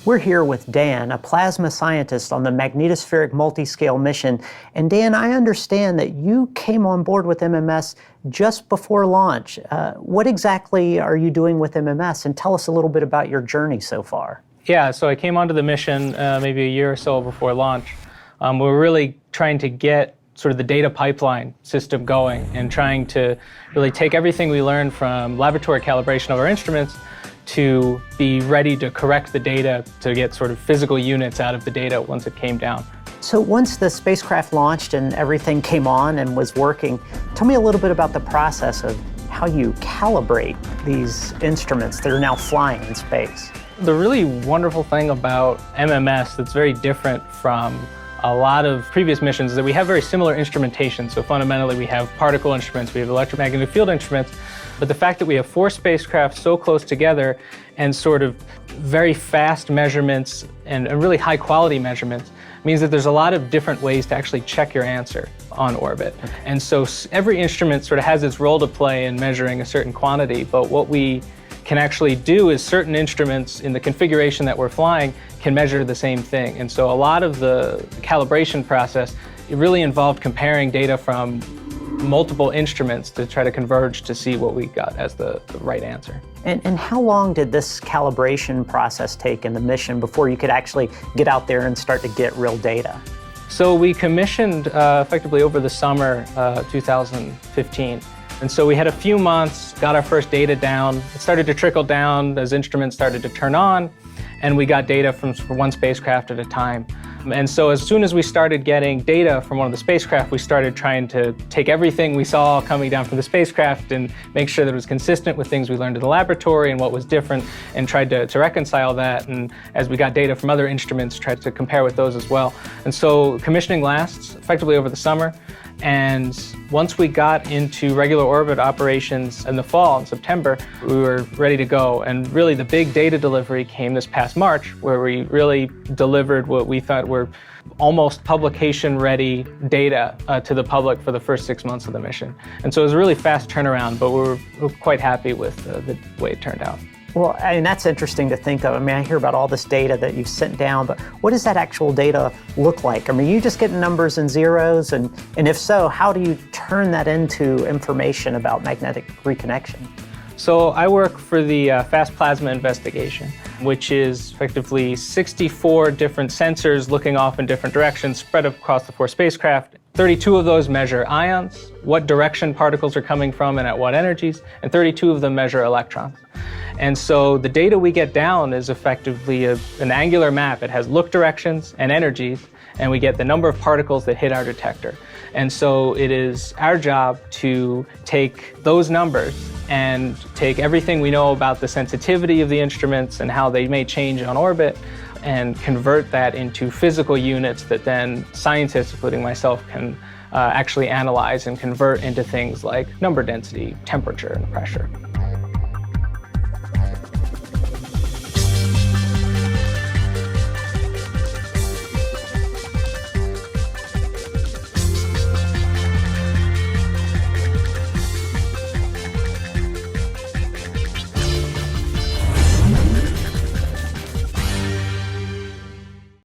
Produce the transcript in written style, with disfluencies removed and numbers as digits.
We're here with Dan, a plasma scientist on the Magnetospheric Multiscale Mission. And Dan, I understand that you came on board with MMS just before launch. What exactly are you doing with MMS? And tell us a little bit about your journey so far. Yeah, so I came onto the mission maybe a year or so before launch. We were really trying to get sort of the data pipeline system going and trying to really take everything we learned from laboratory calibration of our instruments to be ready to correct the data to get sort of physical units out of the data once it came down. So once the spacecraft launched and everything came on and was working, tell me a little bit about the process of how you calibrate these instruments that are now flying in space. The really wonderful thing about MMS that's very different from a lot of previous missions is that we have very similar instrumentation. So fundamentally, we have particle instruments, we have electromagnetic field instruments, but the fact that we have 4 spacecraft so close together and sort of very fast measurements and really high quality measurements means that there's a lot of different ways to actually check your answer on orbit. Okay. And so every instrument sort of has its role to play in measuring a certain quantity, but what we can actually do is certain instruments in the configuration that we're flying can measure the same thing. And so a lot of the calibration process, it really involved comparing data from multiple instruments to try to converge to see what we got as the right answer. And how long did this calibration process take in the mission before you could actually get out there and start to get real data? So we commissioned effectively over the summer 2015. And so we had a few months, got our first data down. It started to trickle down as instruments started to turn on, and we got data from one spacecraft at a time. And so as soon as we started getting data from one of the spacecraft, we started trying to take everything we saw coming down from the spacecraft and make sure that it was consistent with things we learned in the laboratory and what was different, and tried to reconcile that. And as we got data from other instruments, tried to compare with those as well. And so commissioning lasts effectively over the summer. And once we got into regular orbit operations in the fall, in September, we were ready to go. And really the big data delivery came this past March, where we really delivered what we thought were almost publication-ready data to the public for the first 6 months of the mission. And so it was a really fast turnaround, but we're quite happy with the way it turned out. Well, I mean, that's interesting to think of. I mean, I hear about all this data that you've sent down, but what does that actual data look like? I mean, you just get numbers and zeros, and if so, how do you turn that into information about magnetic reconnection? So I work for the Fast Plasma Investigation, which is effectively 64 different sensors looking off in different directions spread across the 4 spacecraft. 32 of those measure ions, what direction particles are coming from and at what energies, and 32 of them measure electrons. And so the data we get down is effectively an angular map. It has look directions and energies, and we get the number of particles that hit our detector. And so it is our job to take those numbers and take everything we know about the sensitivity of the instruments and how they may change on orbit and convert that into physical units that then scientists, including myself, can actually analyze and convert into things like number density, temperature, and pressure.